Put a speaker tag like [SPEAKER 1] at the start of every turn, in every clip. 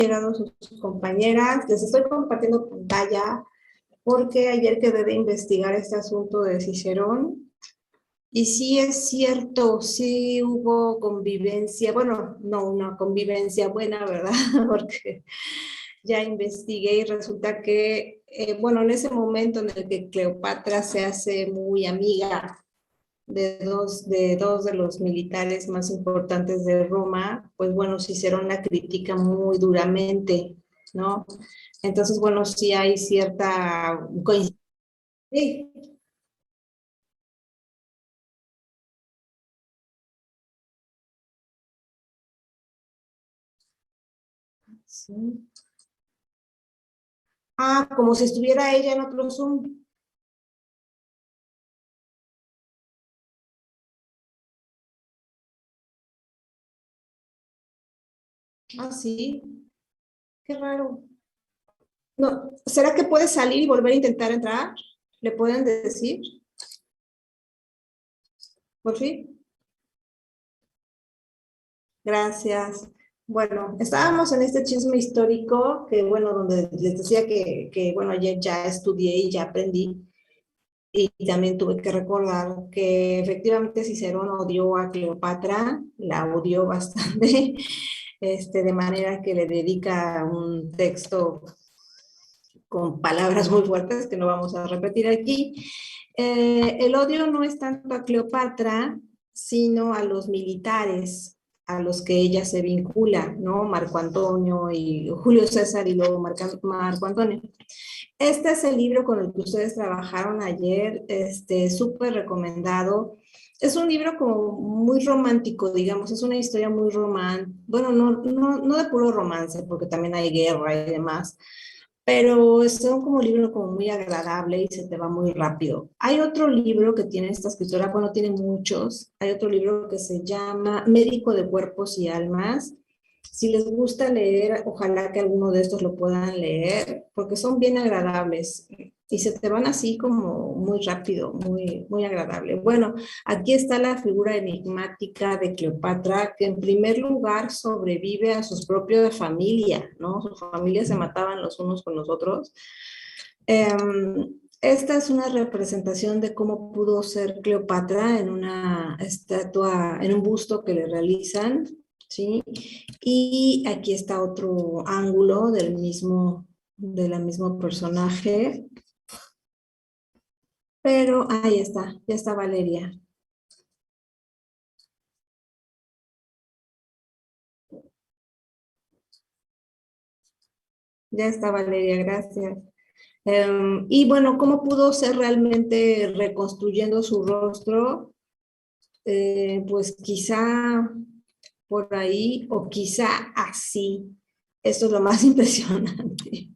[SPEAKER 1] llegado sus compañeras. Les estoy compartiendo pantalla porque ayer quedé de investigar este asunto de Cicerón. Y sí es cierto, sí hubo convivencia, bueno, no una convivencia buena, ¿verdad? Porque ya investigué y resulta que, bueno, en ese momento en el que Cleopatra se hace muy amiga de dos de los militares más importantes de Roma, pues bueno, Cicerón la critica muy duramente, ¿no? Entonces, bueno, sí hay cierta coincidencia. Sí, sí. Ah, como si estuviera ella en otro Zoom. Ah, sí, qué raro. No, ¿será que puede salir y volver a intentar entrar? ¿Le pueden decir? Por fin. Gracias. Bueno, estábamos en este chisme histórico que, bueno, donde les decía que bueno, ayer ya estudié y ya aprendí y también tuve que recordar que efectivamente Cicerón odió a Cleopatra, la odió bastante, de manera que le dedica un texto con palabras muy fuertes que no vamos a repetir aquí. El odio no es tanto a Cleopatra, sino a los militares a los que ella se vincula, ¿no? Marco Antonio y Julio César y luego Marco Antonio. Este es el libro con el que ustedes trabajaron ayer, súper recomendado. Es un libro como muy romántico, digamos, es una historia muy romántica, bueno, no de puro romance, porque también hay guerra y demás, pero es un como libro como muy agradable y se te va muy rápido. Hay otro libro que tiene esta escritora, bueno, tiene muchos, hay otro libro que se llama Médico de Cuerpos y Almas. Si les gusta leer, ojalá que alguno de estos lo puedan leer, porque son bien agradables y se te van así como muy rápido, muy, muy agradable. Bueno, aquí está la figura enigmática de Cleopatra, que en primer lugar sobrevive a sus propios familia, ¿no? Sus familias se mataban los unos con los otros. Esta es una representación de cómo pudo ser Cleopatra en una estatua, en un busto que le realizan, ¿sí? Y aquí está otro ángulo de la mismo personaje, pero ahí está, ya está Valeria. Ya está Valeria, gracias. Y bueno, ¿cómo pudo ser realmente reconstruyendo su rostro? Pues quizá por ahí o quizá así. Esto es lo más impresionante.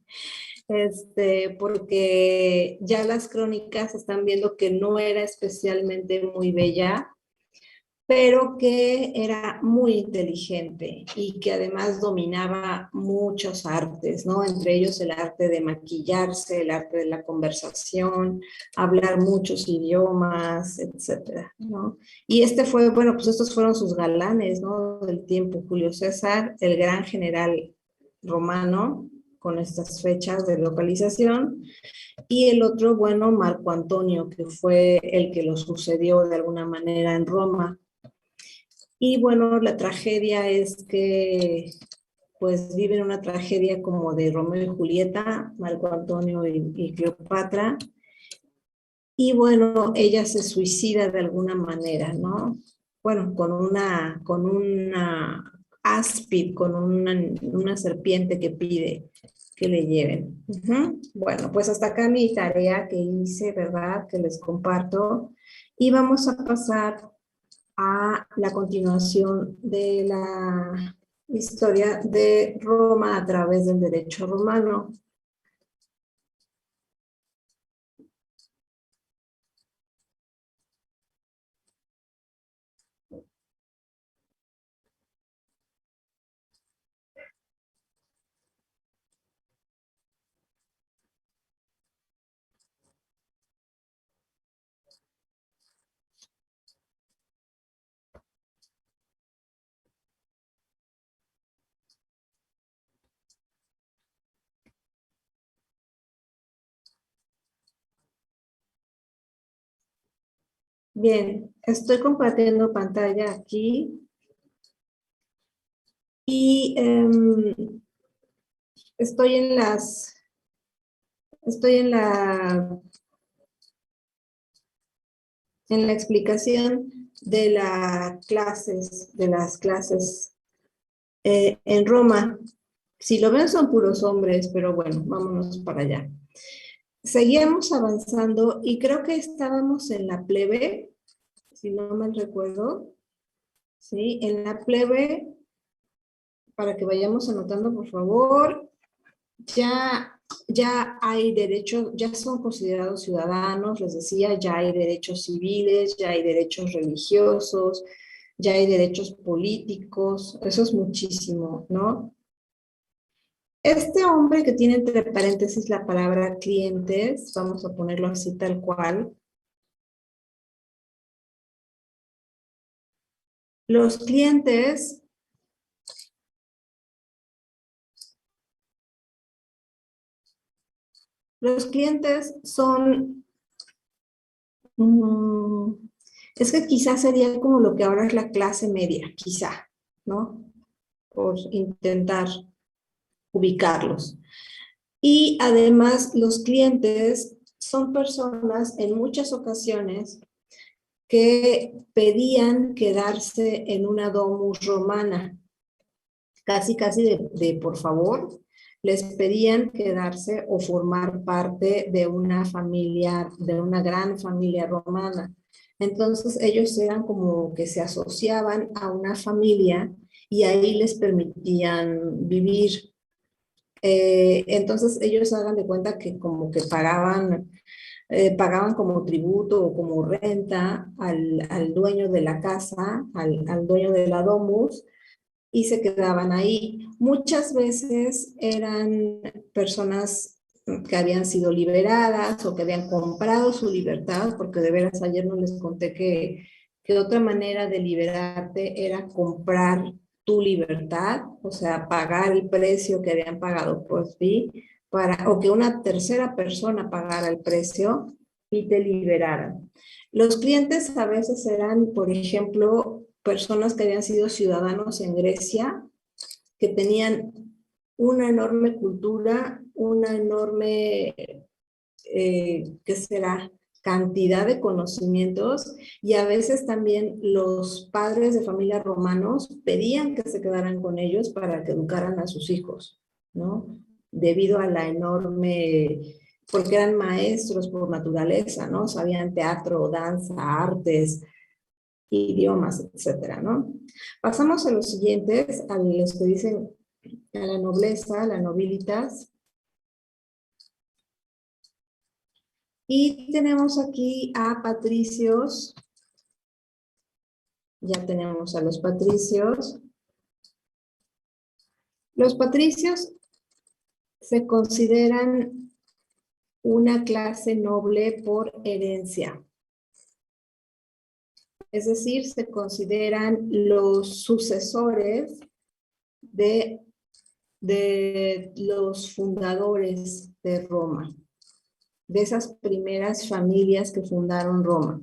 [SPEAKER 1] Porque ya las crónicas están viendo que no era especialmente muy bella, pero que era muy inteligente y que además dominaba muchos artes, ¿no? Entre ellos el arte de maquillarse, el arte de la conversación, hablar muchos idiomas, etcétera, ¿no? Y fue, bueno, pues estos fueron sus galanes, ¿no? Del tiempo, Julio César, el gran general romano, con estas fechas de localización, y el otro, bueno, Marco Antonio, que fue el que lo sucedió de alguna manera en Roma. Y bueno, la tragedia es que pues viven una tragedia como de Romeo y Julieta, Marco Antonio y Cleopatra, y bueno, ella se suicida de alguna manera, ¿no? Bueno, con una áspid, con una serpiente que pide que le lleven. Ujú. Bueno, pues hasta acá mi tarea que hice, ¿verdad? Que les comparto. Y vamos a pasar a la continuación de la historia de Roma a través del derecho romano. Bien, estoy compartiendo pantalla aquí y estoy en estoy en la explicación de de las clases en Roma. Si lo ven son puros hombres, pero bueno, vámonos para allá. Seguíamos avanzando y creo que estábamos en la plebe, si no mal recuerdo, ¿sí? En la plebe, para que vayamos anotando, por favor, ya hay derechos, ya son considerados ciudadanos, les decía, ya hay derechos civiles, ya hay derechos religiosos, ya hay derechos políticos, eso es muchísimo, ¿no? Este hombre que tiene entre paréntesis la palabra clientes, vamos a ponerlo así tal cual, los clientes son, mm, es que quizás sería como lo que ahora es la clase media, quizá, ¿no? Por intentar ubicarlos. Y además los clientes son personas en muchas ocasiones que pedían quedarse en una domus romana, casi por favor, les pedían quedarse o formar parte de una familia, de una gran familia romana. Entonces ellos eran como que se asociaban a una familia y ahí les permitían vivir. Entonces ellos hagan de cuenta que como que pagaban como tributo o como renta al dueño de la casa, al dueño de la domus, y se quedaban ahí. Muchas veces eran personas que habían sido liberadas o que habían comprado su libertad, porque de veras ayer no les conté que otra manera de liberarte era comprar tu libertad, o sea, pagar el precio que habían pagado por ti, o que una tercera persona pagara el precio y te liberaran. Los clientes a veces eran, por ejemplo, personas que habían sido ciudadanos en Grecia, que tenían una enorme cultura, una enorme, ¿qué será? Cantidad de conocimientos, y a veces también los padres de familia romanos pedían que se quedaran con ellos para que educaran a sus hijos, ¿no? Debido a la enorme, porque eran maestros por naturaleza, ¿no? Sabían teatro, danza, artes, idiomas, etcétera, ¿no? Pasamos a los siguientes, a los que dicen a la nobleza, a la nobilitas. Y tenemos aquí a patricios. Ya tenemos a los patricios. Los patricios se consideran una clase noble por herencia. Es decir, se consideran los sucesores de, de los fundadores de Roma, de esas primeras familias que fundaron Roma.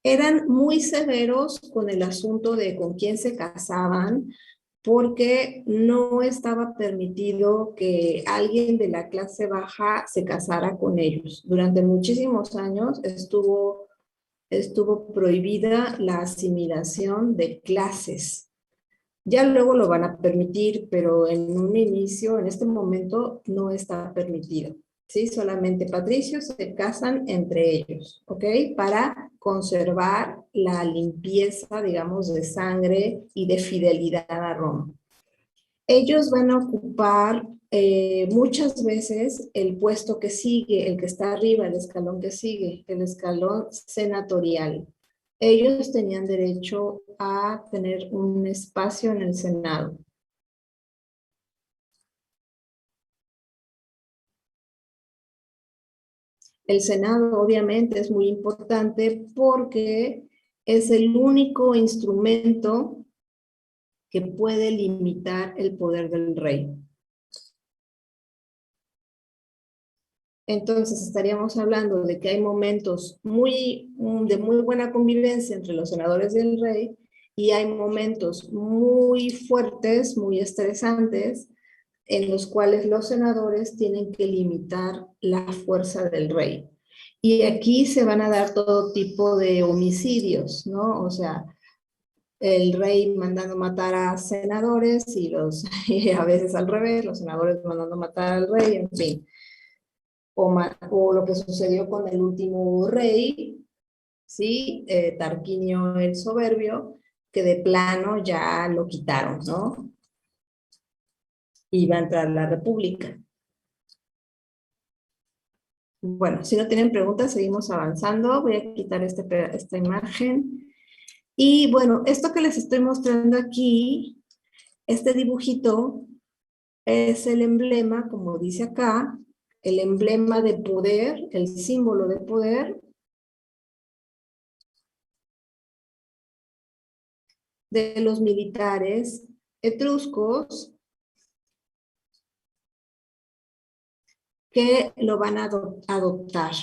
[SPEAKER 1] Eran muy severos con el asunto de con quién se casaban, porque no estaba permitido que alguien de la clase baja se casara con ellos. Durante muchísimos años estuvo prohibida la asimilación de clases. Ya luego lo van a permitir, pero en un inicio, en este momento, no está permitido. ¿Sí? Solamente patricios se casan entre ellos, ¿ok? Para conservar la limpieza, digamos, de sangre y de fidelidad a Roma. Ellos van a ocupar muchas veces el puesto que sigue, el que está arriba, el escalón que sigue, el escalón senatorial. Ellos tenían derecho a tener un espacio en el Senado. El Senado obviamente es muy importante porque es el único instrumento que puede limitar el poder del rey. Entonces estaríamos hablando de que hay momentos de muy buena convivencia entre los senadores y el rey, y hay momentos muy fuertes, muy estresantes, en los cuales los senadores tienen que limitar la fuerza del rey. Y aquí se van a dar todo tipo de homicidios, ¿no? O sea, el rey mandando matar a senadores y a veces al revés, los senadores mandando matar al rey, en fin. O lo que sucedió con el último rey, ¿sí? Tarquinio el Soberbio, que de plano ya lo quitaron, ¿no? Iba a entrar la república. Bueno, si no tienen preguntas, seguimos avanzando. Voy a quitar esta imagen. Y bueno, esto que les estoy mostrando aquí, este dibujito, es el emblema, como dice acá, el emblema de poder, el símbolo de poder de los militares etruscos que lo van a adoptar.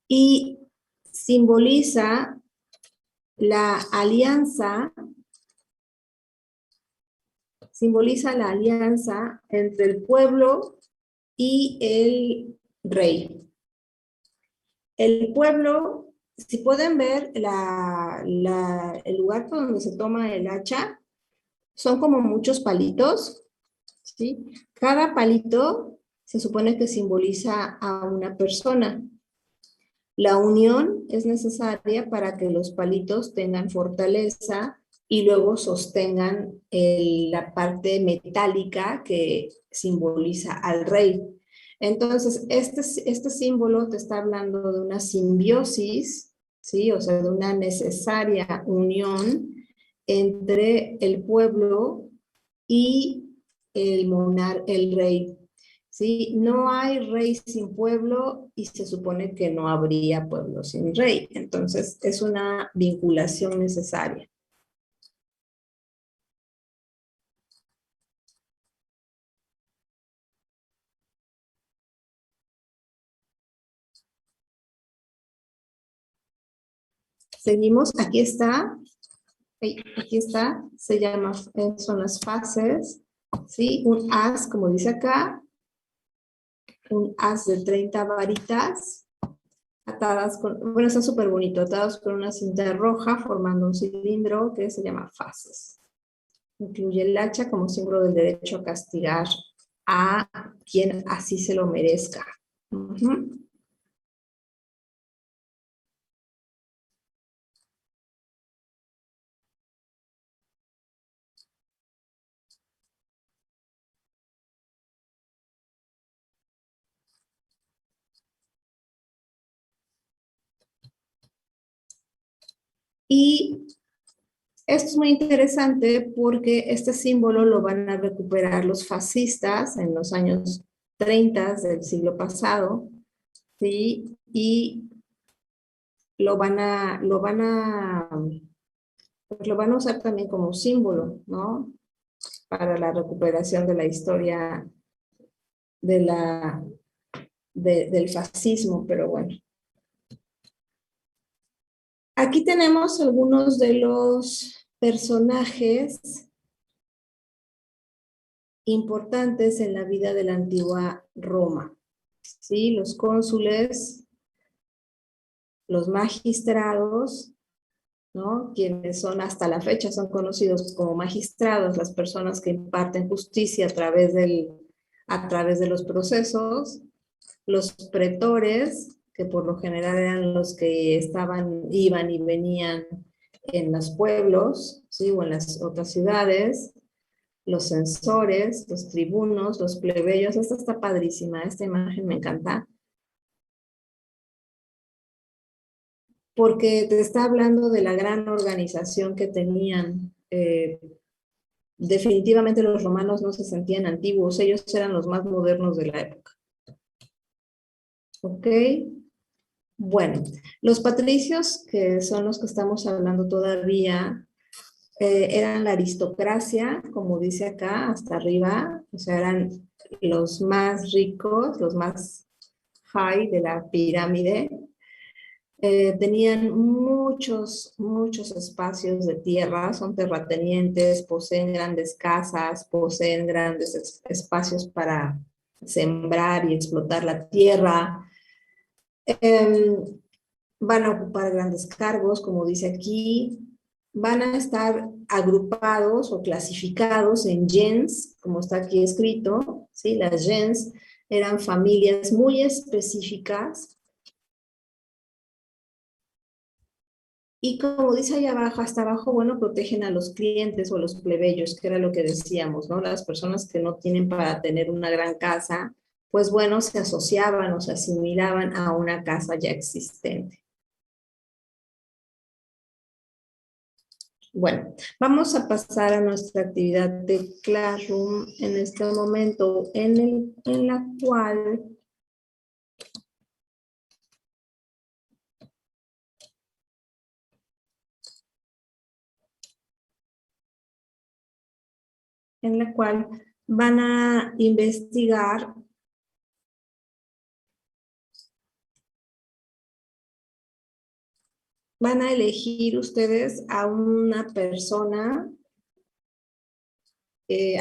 [SPEAKER 1] Y simboliza la alianza entre el pueblo y el rey. El pueblo, si pueden ver el lugar por donde se toma el hacha, son como muchos palitos, ¿sí? Cada palito se supone que simboliza a una persona. La unión es necesaria para que los palitos tengan fortaleza y luego sostengan la parte metálica que simboliza al rey. Entonces, este símbolo te está hablando de una simbiosis, ¿sí? O sea, de una necesaria unión entre el pueblo y el rey. ¿Sí? No hay rey sin pueblo y se supone que no habría pueblo sin rey. Entonces, es una vinculación necesaria. Seguimos, aquí está, se llama, son las fases, ¿sí? Un as, como dice acá, un as de 30 varitas, atadas con, bueno, está súper bonito, atadas con una cinta roja, formando un cilindro que se llama fases. Incluye el hacha como símbolo del derecho a castigar a quien así se lo merezca. Uh-huh. Y esto es muy interesante porque este símbolo lo van a recuperar los fascistas en los años 30 del siglo pasado, ¿sí? Y pues lo van a usar también como símbolo, ¿no? Para la recuperación de la historia de del fascismo, pero bueno. Aquí tenemos algunos de los personajes importantes en la vida de la antigua Roma. ¿Sí? Los cónsules, los magistrados, ¿no? Quienes son hasta la fecha son conocidos como magistrados, las personas que imparten justicia a través de los procesos, los pretores, que por lo general eran los que iban y venían en los pueblos, ¿sí? O en las otras ciudades, los censores, los tribunos, los plebeyos. Esta está padrísima, esta imagen me encanta, porque te está hablando de la gran organización que tenían definitivamente los romanos no se sentían antiguos, ellos eran los más modernos de la época. ¿Ok? Bueno, los patricios, que son los que estamos hablando todavía, eran la aristocracia, como dice acá, hasta arriba, o sea, eran los más ricos, los más high de la pirámide. Tenían muchos espacios de tierra, son terratenientes, poseen grandes casas, poseen grandes espacios para sembrar y explotar la tierra. Van a ocupar grandes cargos, como dice aquí, van a estar agrupados o clasificados en gens, como está aquí escrito, ¿sí? Las gens eran familias muy específicas. Y como dice ahí abajo, hasta abajo, bueno, protegen a los clientes o a los plebeyos, que era lo que decíamos, ¿no? Las personas que no tienen para tener una gran casa, pues bueno, se asociaban o se asimilaban a una casa ya existente. Bueno, vamos a pasar a nuestra actividad de Classroom en este momento, en la cual van a investigar, van a elegir ustedes a una persona,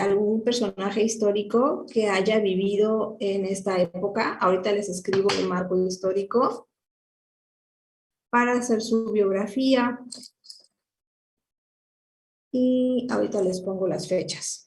[SPEAKER 1] algún personaje histórico que haya vivido en esta época. Ahorita les escribo el marco histórico para hacer su biografía y ahorita les pongo las fechas.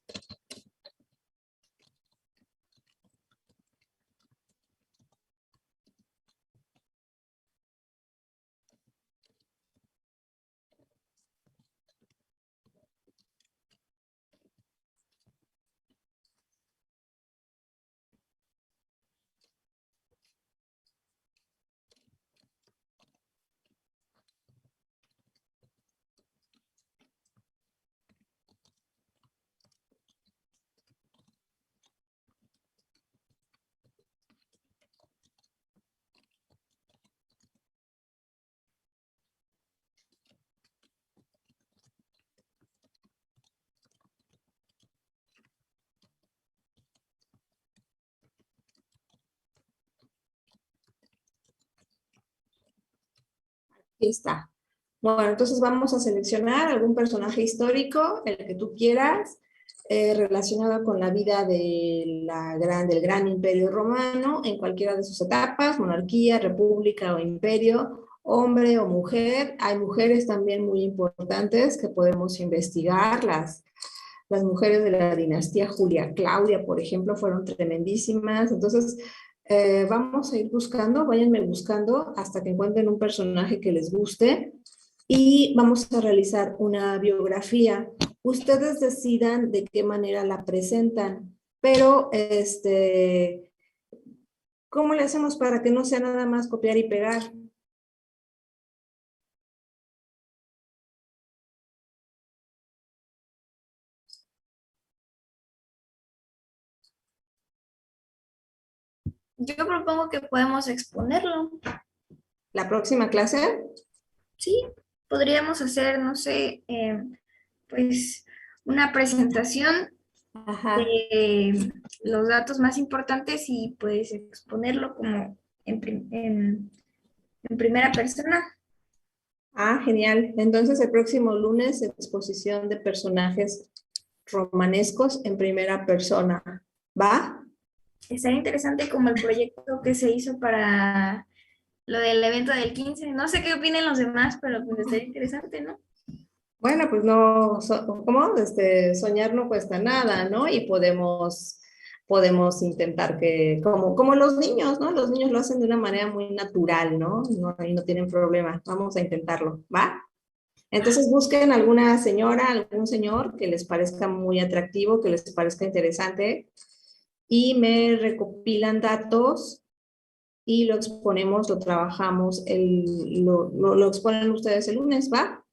[SPEAKER 1] Aquí está. Bueno, entonces vamos a seleccionar algún personaje histórico, el que tú quieras, relacionado con la vida del gran imperio romano, en cualquiera de sus etapas, monarquía, república o imperio, hombre o mujer. Hay mujeres también muy importantes que podemos investigar, las mujeres de la dinastía Julia Claudia, por ejemplo, fueron tremendísimas. Entonces, vamos a ir buscando, váyanme buscando hasta que encuentren un personaje que les guste y vamos a realizar una biografía. Ustedes decidan de qué manera la presentan, pero ¿cómo le hacemos para que no sea nada más copiar y pegar?
[SPEAKER 2] Yo propongo que podemos exponerlo.
[SPEAKER 1] ¿La próxima clase?
[SPEAKER 2] Sí, podríamos hacer, no sé, pues una presentación
[SPEAKER 1] Ajá.
[SPEAKER 2] de los datos más importantes y pues exponerlo como en primera persona.
[SPEAKER 1] Ah, genial. Entonces el próximo lunes, exposición de personajes romanescos en primera persona. ¿Va?
[SPEAKER 2] Estaría interesante como el proyecto que se hizo para lo del evento del 15. No sé qué opinen los demás, pero pues estaría interesante, ¿no?
[SPEAKER 1] Bueno, pues no, ¿cómo? Soñar no cuesta nada, ¿no? Y podemos intentar como los niños, ¿no? Los niños lo hacen de una manera muy natural, ¿no? Y no tienen problema. Vamos a intentarlo, ¿va? Entonces busquen alguna señora, algún señor que les parezca muy atractivo, que les parezca interesante y me recopilan datos y lo exponemos, lo trabajamos, lo exponen ustedes el lunes, ¿va?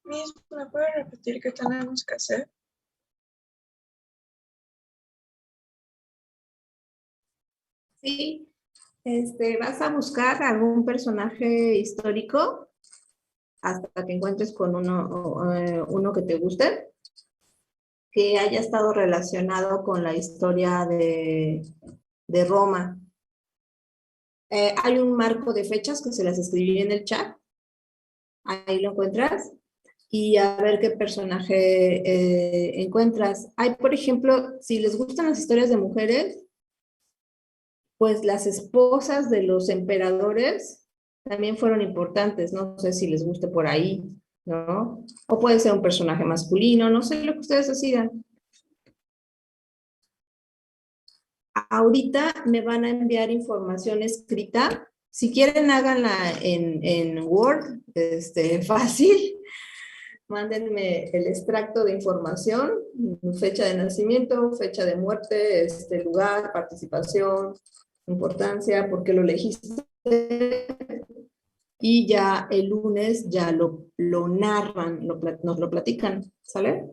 [SPEAKER 3] Miss, ¿me puede repetir qué tenemos que hacer?
[SPEAKER 1] Sí, vas a buscar algún personaje histórico hasta que encuentres con uno que te guste, que haya estado relacionado con la historia de Roma. Hay un marco de fechas que se las escribí en el chat, ahí lo encuentras, y a ver qué personaje encuentras. Hay, por ejemplo, si les gustan las historias de mujeres, pues las esposas de los emperadores también fueron importantes, no sé si les guste por ahí, ¿no? O puede ser un personaje masculino, no sé lo que ustedes decidan. Ahorita me van a enviar información escrita. Si quieren, háganla en Word, fácil. Mándenme el extracto de información, fecha de nacimiento, fecha de muerte, lugar, participación, importancia, por qué lo elegiste. Y ya el lunes ya lo narran, nos lo platican, ¿sale?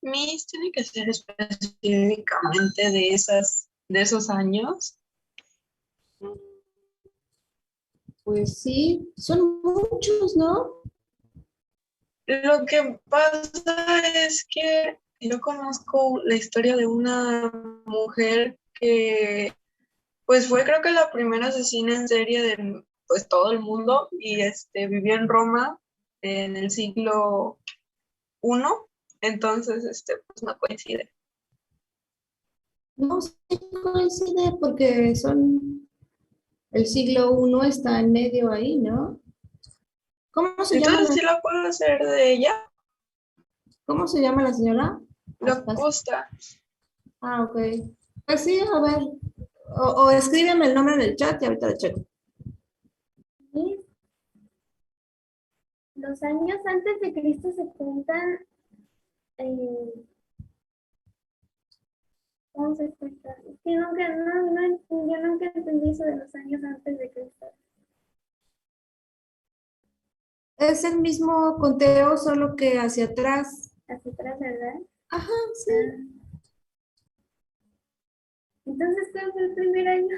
[SPEAKER 3] Miss tiene que ser específicamente de esos años.
[SPEAKER 1] Pues sí, son muchos, ¿no?
[SPEAKER 3] Lo que pasa es que yo conozco la historia de una mujer que pues fue creo que la primera asesina en serie de pues todo el mundo y vivió en Roma en el siglo I, entonces pues no coincide.
[SPEAKER 1] No sé, coincide porque son, el siglo I está en medio ahí, ¿no? ¿Cómo se llama
[SPEAKER 3] Entonces sí la puedo hacer de ella,
[SPEAKER 1] cómo se llama la señora?
[SPEAKER 3] la Costa.
[SPEAKER 1] Ah, ok. Pues sí, a ver, o escríbeme el nombre en el chat y ahorita lo checo.
[SPEAKER 2] Y los años antes de Cristo se cuentan, ¿cómo se cuentan? Es que nunca, yo nunca entendí eso de los años antes de Cristo.
[SPEAKER 1] Es el mismo conteo, solo que hacia atrás.
[SPEAKER 2] Hacia atrás, ¿verdad?
[SPEAKER 1] Ajá, sí.
[SPEAKER 2] Entonces, ¿cuál fue el primer año?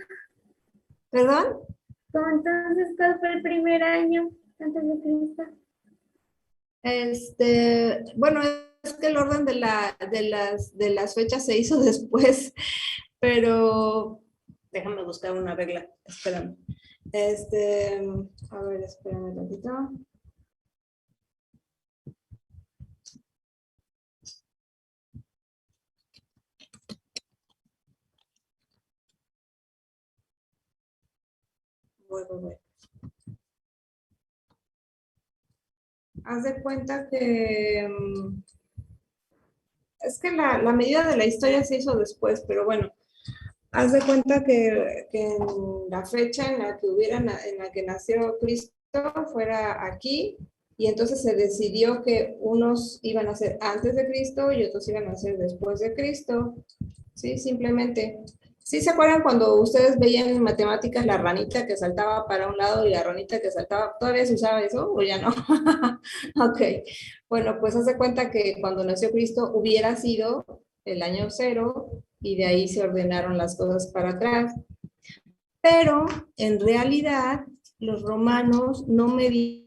[SPEAKER 1] ¿Perdón?
[SPEAKER 2] Entonces, ¿cuál fue el primer año antes de Cristo?
[SPEAKER 1] Bueno, es que el orden de las fechas se hizo después, pero déjame buscar una regla, espérame. A ver, espérame un ratito. Voy. Haz de cuenta que es que la medida de la historia se hizo después, pero bueno, haz de cuenta que en la fecha en la que en la que nació Cristo fuera aquí, y entonces se decidió que unos iban a ser antes de Cristo y otros iban a ser después de Cristo. Sí, simplemente. ¿Sí se acuerdan cuando ustedes veían en matemáticas la ranita que saltaba para un lado y la ranita que saltaba? ¿Todavía se usaba eso o ya no? Ok. Bueno, pues hace cuenta que cuando nació Cristo hubiera sido el año 0 y de ahí se ordenaron las cosas para atrás. Pero en realidad los romanos no medían